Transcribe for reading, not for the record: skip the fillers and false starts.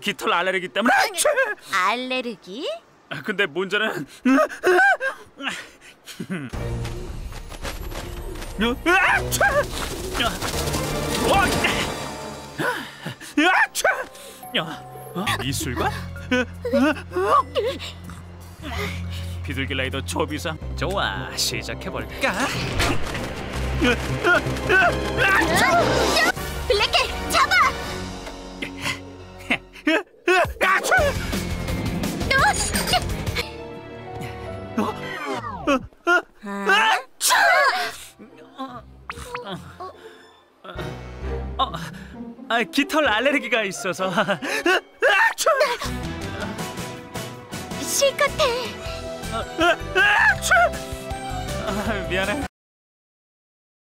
깃털 알레르기 때문에. 알레르기? 근데 문제는 미술관? 비둘기 라이더 초비상. 좋아, 시작해볼까? 블랙캣 잡아! 깃털 알레르기가 있어서. 실컷해. 미안해.